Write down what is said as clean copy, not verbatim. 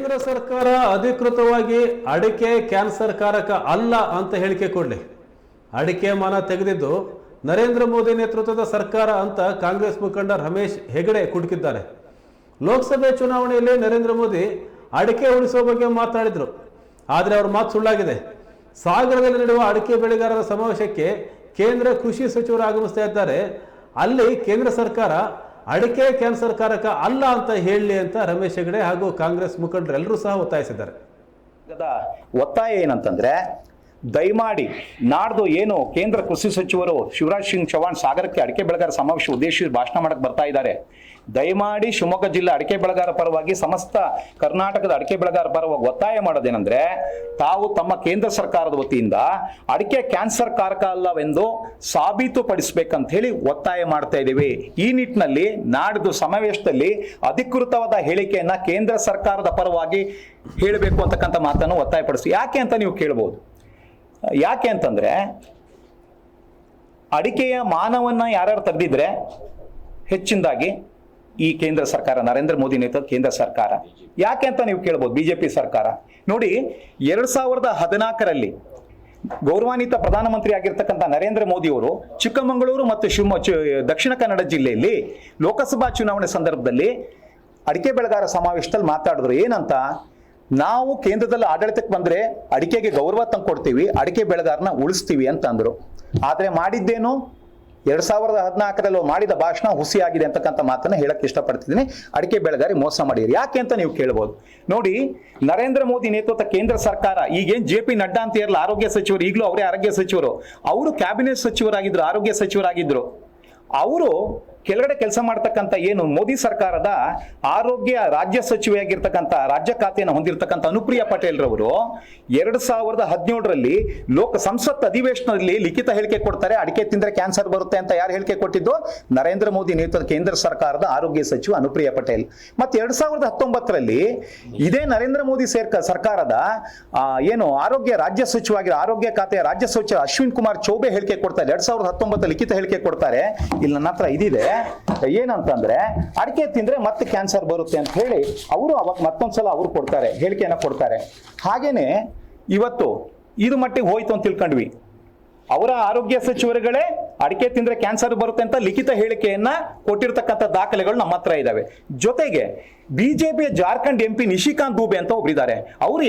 ಕೇಂದ್ರ ಸರ್ಕಾರ ಅಧಿಕೃತವಾಗಿ ಅಡಿಕೆ ಕ್ಯಾನ್ಸರ್ ಕಾರಕ ಅಲ್ಲ ಅಂತ ಹೇಳಿಕೆ ಕೊಡಲಿ. ಅಡಿಕೆ ಮಾನ ತೆಗೆದಿದ್ದು ನರೇಂದ್ರ ಮೋದಿ ನೇತೃತ್ವದ ಸರ್ಕಾರ ಅಂತ ಕಾಂಗ್ರೆಸ್ ಮುಖಂಡ ರಮೇಶ್ ಹೆಗಡೆ ಕುಟುಕಿದ್ದಾರೆ. ಲೋಕಸಭೆ ಚುನಾವಣೆಯಲ್ಲಿ ನರೇಂದ್ರ ಮೋದಿ ಅಡಿಕೆ ಉಳಿಸುವ ಬಗ್ಗೆ ಮಾತನಾಡಿದ್ರು. ಆದರೆ ಅವ್ರ ಮಾತು ಸುಳ್ಳಾಗಿದೆ. ಸಾಗರದಲ್ಲಿ ನಡೆಯುವ ಅಡಿಕೆ ಬೆಳೆಗಾರರ ಸಮಾವೇಶಕ್ಕೆ ಕೇಂದ್ರ ಕೃಷಿ ಸಚಿವರು ಆಗಮಿಸ್ತಾ ಇದ್ದಾರೆ. ಅಲ್ಲಿ ಕೇಂದ್ರ ಸರ್ಕಾರ ಅಡಿಕೆ ಕ್ಯಾನ್ಸರ್ ಕಾರಕ ಅಲ್ಲ ಅಂತ ಹೇಳಲಿ ಅಂತ ರಮೇಶ್ ಹೆಗಡೆ ಹಾಗೂ ಕಾಂಗ್ರೆಸ್ ಮುಖಂಡರೆಲ್ಲರೂ ಸಹ ಒತ್ತಾಯಿಸಿದ್ದಾರೆ. ಒತ್ತಾಯ ಏನಂತಂದ್ರೆ, ದಯಮಾಡಿ ನಾಡ್ದು ಏನು ಕೇಂದ್ರ ಕೃಷಿ ಸಚಿವರು ಶಿವರಾಜ್ ಸಿಂಗ್ ಚೌಹಾಣ್ ಸಾಗರಕ್ಕೆ ಅಡಿಕೆ ಬೆಳೆಗಾರ ಸಮಾವೇಶ ಉದ್ದೇಶಿಸಿ ಭಾಷಣ ಮಾಡಕ್ಕೆ ಬರ್ತಾ ಇದ್ದಾರೆ. ದಯಮಾಡಿ ಶಿವಮೊಗ್ಗ ಜಿಲ್ಲೆ ಅಡಿಕೆ ಬೆಳೆಗಾರ ಪರವಾಗಿ, ಸಮಸ್ತ ಕರ್ನಾಟಕದ ಅಡಿಕೆ ಬೆಳೆಗಾರ ಪರವಾಗಿ ಒತ್ತಾಯ ಮಾಡೋದೇನೆಂದ್ರೆ, ತಾವು ತಮ್ಮ ಕೇಂದ್ರ ಸರ್ಕಾರದ ವತಿಯಿಂದ ಅಡಿಕೆ ಕ್ಯಾನ್ಸರ್ ಕಾರಕ ಅಲ್ಲವೆಂದು ಸಾಬೀತುಪಡಿಸಬೇಕಂತ ಹೇಳಿ ಒತ್ತಾಯ ಮಾಡ್ತಾ ಇದ್ದೀವಿ. ಈ ನಿಟ್ಟಿನಲ್ಲಿ ನಾಡ್ದು ಸಮಾವೇಶದಲ್ಲಿ ಅಧಿಕೃತವಾದ ಹೇಳಿಕೆಯನ್ನ ಕೇಂದ್ರ ಸರ್ಕಾರದ ಪರವಾಗಿ ಹೇಳಬೇಕು ಅಂತಕ್ಕಂಥ ಮಾತನ್ನು ಒತ್ತಾಯಪಡಿಸಿ. ಯಾಕೆ ಅಂತ ನೀವು ಕೇಳಬಹುದು. ಯಾಕೆ ಅಂತಂದ್ರೆ, ಅಡಿಕೆಯ ಮಾನವನ್ನ ಯಾರ್ಯಾರು ತೆಗೆದಿದ್ರೆ ಹೆಚ್ಚಿನದಾಗಿ ಈ ಕೇಂದ್ರ ಸರ್ಕಾರ, ನರೇಂದ್ರ ಮೋದಿ ನೇತೃತ್ವದ ಕೇಂದ್ರ ಸರ್ಕಾರ. ಯಾಕೆ ಅಂತ ನೀವು ಕೇಳಬಹುದು. ಬಿಜೆಪಿ ಸರ್ಕಾರ ನೋಡಿ, 2014ರಲ್ಲಿ ಗೌರವಾನ್ವಿತ ಪ್ರಧಾನಮಂತ್ರಿ ಆಗಿರ್ತಕ್ಕಂಥ ನರೇಂದ್ರ ಮೋದಿ ಅವರು ಚಿಕ್ಕಮಗಳೂರು ಮತ್ತು ದಕ್ಷಿಣ ಕನ್ನಡ ಜಿಲ್ಲೆಯಲ್ಲಿ ಲೋಕಸಭಾ ಚುನಾವಣೆ ಸಂದರ್ಭದಲ್ಲಿ ಅಡಿಕೆ ಬೆಳೆಗಾರ ಸಮಾವೇಶದಲ್ಲಿ ಮಾತಾಡಿದ್ರು. ಏನಂತ, ನಾವು ಕೇಂದ್ರದಲ್ಲಿ ಆಡಳಿತಕ್ಕೆ ಬಂದ್ರೆ ಅಡಿಕೆಗೆ ಗೌರವ ತಂದು ಕೊಡ್ತೀವಿ, ಅಡಿಕೆ ಬೆಳೆಗಾರನ ಉಳಿಸ್ತೀವಿ ಅಂತ ಅಂದ್ರು. ಆದ್ರೆ ಮಾಡಿದ್ದೇನು, 2014ರಲ್ಲಿ ಮಾಡಿದ ಭಾಷಣ ಹುಸಿಯಾಗಿದೆ ಅಂತಕ್ಕಂಥ ಮಾತನ್ನ ಹೇಳಕ್ ಇಷ್ಟಪಡ್ತಿದ್ದೀನಿ. ಅಡಿಕೆ ಬೆಳೆಗಾರಿ ಮೋಸ ಮಾಡಿರಿ. ಯಾಕೆ ಅಂತ ನೀವು ಕೇಳಬಹುದು. ನೋಡಿ, ನರೇಂದ್ರ ಮೋದಿ ನೇತೃತ್ವ ಕೇಂದ್ರ ಸರ್ಕಾರ, ಈಗೇನ್ JP ನಡ್ಡಾ ಅಂತ ಇರಲ್ಲ ಆರೋಗ್ಯ ಸಚಿವರು, ಈಗಲೂ ಅವರೇ ಆರೋಗ್ಯ ಸಚಿವರು, ಅವರು ಕ್ಯಾಬಿನೆಟ್ ಸಚಿವರಾಗಿದ್ರು, ಆರೋಗ್ಯ ಸಚಿವರಾಗಿದ್ರು. ಅವರು ಕೆಳಗಡೆ ಕೆಲಸ ಮಾಡ್ತಕ್ಕಂಥ ಏನು ಮೋದಿ ಸರ್ಕಾರದ ಆರೋಗ್ಯ ರಾಜ್ಯ ಸಚಿವೆಯಾಗಿರ್ತಕ್ಕಂಥ, ರಾಜ್ಯ ಖಾತೆಯನ್ನು ಹೊಂದಿರತಕ್ಕಂಥ ಅನುಪ್ರಿಯಾ ಪಟೇಲ್ ರವರು 2017ರಲ್ಲಿ ಸಂಸತ್ ಅಧಿವೇಶನದಲ್ಲಿ ಲಿಖಿತ ಹೇಳಿಕೆ ಕೊಡ್ತಾರೆ, ಅಡಿಕೆ ತಿಂದ್ರೆ ಕ್ಯಾನ್ಸರ್ ಬರುತ್ತೆ ಅಂತ. ಯಾರು ಹೇಳಿಕೆ ಕೊಟ್ಟಿದ್ದು? ನರೇಂದ್ರ ಮೋದಿ ನೇತೃತ್ವದ ಕೇಂದ್ರ ಸರ್ಕಾರದ ಆರೋಗ್ಯ ಸಚಿವ ಅನುಪ್ರಿಯಾ ಪಟೇಲ್. ಮತ್ತೆ 2019ರಲ್ಲಿ ಇದೇ ನರೇಂದ್ರ ಮೋದಿ ಸರ್ಕಾರದ ಏನು ಆರೋಗ್ಯ ರಾಜ್ಯ ಸಚಿವ ಆರೋಗ್ಯ ಖಾತೆಯ ರಾಜ್ಯ ಸಚಿವ ಅಶ್ವಿನ್ ಕುಮಾರ್ ಚೌಬೆ ಹೇಳಿಕೆ ಕೊಡ್ತಾರೆ. 2019 ಲಿಖಿತ ಹೇಳಿಕೆ ಕೊಡ್ತಾರೆ. ಇಲ್ಲಿ ನನ್ನ ಹತ್ರ ಇದಿದೆ. ಏನಂತಂದ್ರೆ, ಅಡಿಕೆ ತಿಂದ್ರೆ ಮತ್ತೆ ಕ್ಯಾನ್ಸರ್ ಬರುತ್ತೆ ಅಂತ ಹೇಳಿ ಅವರು ಅವಾಗ ಮತ್ತೊಂದ್ಸಲ ಅವರು ಕೊಡ್ತಾರೆ, ಹೇಳಿಕೆಯನ್ನ ಕೊಡ್ತಾರೆ. ಹಾಗೇನೆ ಇವತ್ತು ಇದು ಮಟ್ಟಿಗೆ ಹೋಯ್ತು ಅಂತ ತಿಳ್ಕೊಂಡ್ವಿ. ಅವರ ಆರೋಗ್ಯ ಸಚಿವರುಗಳೇ ಅಡಿಕೆ ತಿಂದ್ರೆ ಕ್ಯಾನ್ಸರ್ ಬರುತ್ತೆ ಅಂತ ಲಿಖಿತ ಹೇಳಿಕೆಯನ್ನ ಕೊಟ್ಟಿರ್ತಕ್ಕಂಥ ದಾಖಲೆಗಳು ನಮ್ಮ ಹತ್ರ ಇದಾವೆ. ಜೊತೆಗೆ ಬಿಜೆಪಿಯ ಜಾರ್ಖಂಡ್ MP ನಿಶಿಕಾಂತ್ ದೂಬೆ ಅಂತ ಒಬ್ಬರಿದ್ದಾರೆ. ಅವರು